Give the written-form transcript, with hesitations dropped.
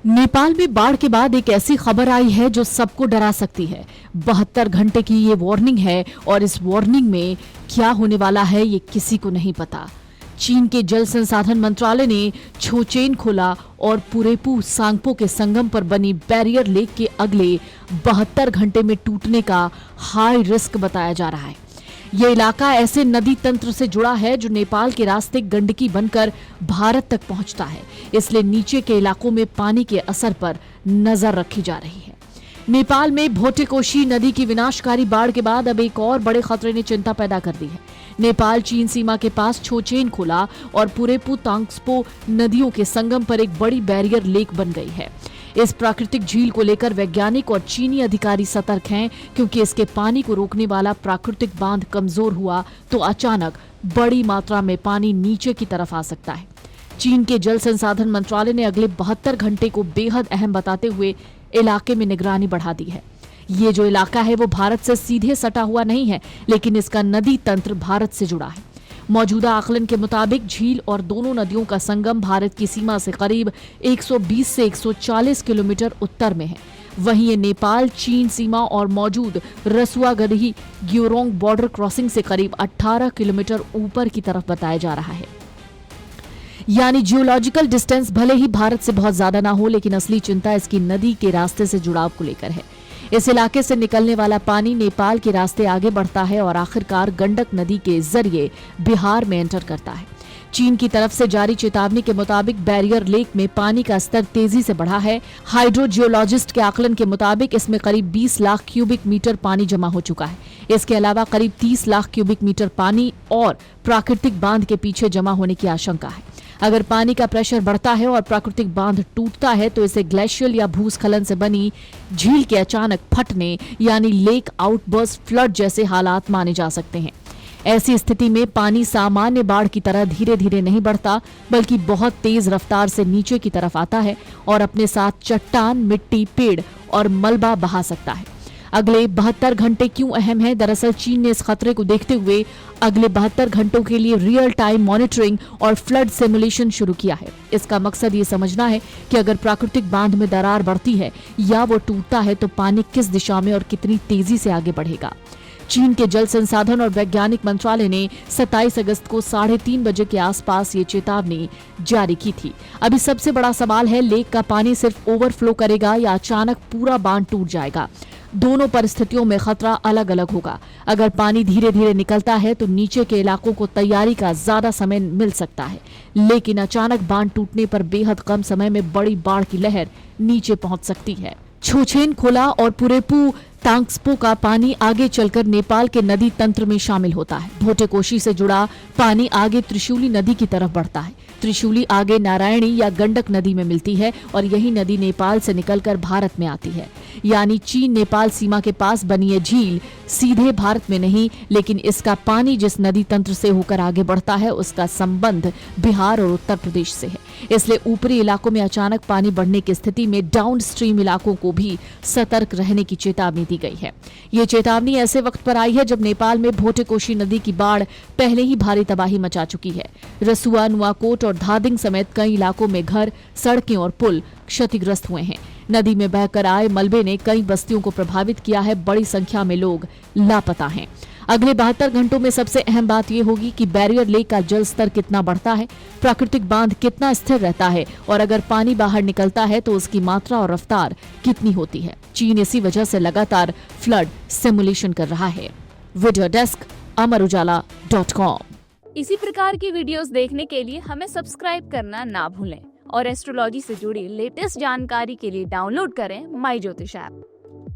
नेपाल में बाढ़ के बाद एक ऐसी खबर आई है जो सबको डरा सकती है। 72 घंटे की ये वार्निंग है और इस वार्निंग में क्या होने वाला है ये किसी को नहीं पता। चीन के जल संसाधन मंत्रालय ने छोचेन खोला और पुरेपू सांगपो के संगम पर बनी बैरियर लेक के अगले 72 घंटे में टूटने का हाई रिस्क बताया जा रहा है। ये इलाका ऐसे नदी तंत्र से जुड़ा है जो नेपाल के रास्ते गंडकी बनकर भारत तक पहुंचता है, इसलिए नीचे के इलाकों में पानी के असर पर नजर रखी जा रही है। नेपाल में भोटेकोशी नदी की विनाशकारी बाढ़ के बाद अब एक और बड़े खतरे ने चिंता पैदा कर दी है। नेपाल चीन सीमा के पास छोचेन खोला और पुरेपू तांग्सपो नदियों के संगम पर एक बड़ी बैरियर लेक बन गई है। इस प्राकृतिक झील को लेकर वैज्ञानिक और चीनी अधिकारी सतर्क हैं, क्योंकि इसके पानी को रोकने वाला प्राकृतिक बांध कमजोर हुआ तो अचानक बड़ी मात्रा में पानी नीचे की तरफ आ सकता है। चीन के जल संसाधन मंत्रालय ने अगले 72 घंटे को बेहद अहम बताते हुए इलाके में निगरानी बढ़ा दी है। ये जो इलाका है वो भारत से सीधे सटा हुआ नहीं है, लेकिन इसका नदी तंत्र भारत से जुड़ा है। मौजूदा आकलन के मुताबिक झील और दोनों नदियों का संगम भारत की सीमा से करीब 120 से 140 किलोमीटर उत्तर में है। वहीं ये नेपाल चीन सीमा और मौजूद रसुआगढ़ी ग्योरोंग बॉर्डर क्रॉसिंग से करीब 18 किलोमीटर ऊपर की तरफ बताया जा रहा है। यानी जियोलॉजिकल डिस्टेंस भले ही भारत से बहुत ज्यादा ना हो, लेकिन असली चिंता इसकी नदी के रास्ते से जुड़ाव को लेकर है। इस इलाके से निकलने वाला पानी नेपाल के रास्ते आगे बढ़ता है और आखिरकार गंडक नदी के जरिए बिहार में एंटर करता है। चीन की तरफ से जारी चेतावनी के मुताबिक बैरियर लेक में पानी का स्तर तेजी से बढ़ा है। हाइड्रोजियोलॉजिस्ट के आकलन के मुताबिक इसमें करीब 20 लाख क्यूबिक मीटर पानी जमा हो चुका है। इसके अलावा करीब 30 लाख क्यूबिक मीटर पानी और प्राकृतिक बांध के पीछे जमा होने की आशंका है। अगर पानी का प्रेशर बढ़ता है और प्राकृतिक बांध टूटता है तो इसे ग्लेशियल या भूस्खलन से बनी झील के अचानक फटने यानी लेक आउटबर्स्ट फ्लड जैसे हालात माने जा सकते हैं। ऐसी स्थिति में पानी सामान्य बाढ़ की तरह धीरे धीरे नहीं बढ़ता, बल्कि बहुत तेज रफ्तार से नीचे की तरफ आता है और अपने साथ चट्टान, मिट्टी, पेड़ और मलबा बहा सकता है। अगले 72 घंटे क्यों अहम है? दरअसल चीन ने इस खतरे को देखते हुए अगले 72 घंटों के लिए रियल टाइम मॉनिटरिंग और फ्लड सिमुलेशन शुरू किया है। इसका मकसद ये समझना है कि अगर प्राकृतिक बांध में दरार बढ़ती है या वो टूटता है तो पानी किस दिशा में और कितनी तेजी से आगे बढ़ेगा। चीन के जल संसाधन और वैज्ञानिक मंत्रालय ने 27 अगस्त को 3:30 बजे के आसपास ये चेतावनी जारी की थी। अभी सबसे बड़ा सवाल है, लेक का पानी सिर्फ ओवरफ्लो करेगा या अचानक पूरा बांध टूट जाएगा। दोनों परिस्थितियों में खतरा अलग अलग होगा। अगर पानी धीरे धीरे निकलता है तो नीचे के इलाकों को तैयारी का ज्यादा समय मिल सकता है, लेकिन अचानक बांध टूटने पर बेहद कम समय में बड़ी बाढ़ की लहर नीचे पहुंच सकती है। छोचेन खोला और पुरेपू तांग्सपो का पानी आगे चलकर नेपाल के नदी तंत्र में शामिल होता है। भोटेकोशी से जुड़ा पानी आगे त्रिशूली नदी की तरफ बढ़ता है। त्रिशूली आगे नारायणी या गंडक नदी में मिलती है और यही नदी नेपाल से निकलकर भारत में आती है। यानी चीन नेपाल सीमा के पास बनी ये झील सीधे भारत में नहीं, लेकिन इसका पानी जिस नदी तंत्र से होकर आगे बढ़ता है उसका संबंध बिहार और उत्तर प्रदेश से है। इसलिए ऊपरी इलाकों में अचानक पानी बढ़ने की स्थिति में डाउन स्ट्रीम इलाकों को भी सतर्क रहने की चेतावनी दी गई है। ये चेतावनी ऐसे वक्त पर आई है जब नेपाल में भोटेकोशी नदी की बाढ़ पहले ही भारी तबाही मचा चुकी है। रसुआ, नुआकोट और धादिंग समेत कई इलाकों में घर, सड़कें और पुल क्षतिग्रस्त हुए हैं। नदी में बहकर आए मलबे ने कई बस्तियों को प्रभावित किया है। बड़ी संख्या में लोग लापता हैं। अगले 72 घंटों में सबसे अहम बात यह होगी कि बैरियर लेक का जल स्तर कितना बढ़ता है, प्राकृतिक बांध कितना स्थिर रहता है और अगर पानी बाहर निकलता है तो उसकी मात्रा और रफ्तार कितनी होती है। चीन इसी वजह से लगातार फ्लड सिमुलेशन कर रहा है। Video desk amarujala.com। इसी प्रकार की वीडियोस देखने के लिए हमें सब्सक्राइब करना ना भूलें और एस्ट्रोलॉजी से जुड़ी लेटेस्ट जानकारी के लिए डाउनलोड करें माई ज्योतिष ऐप।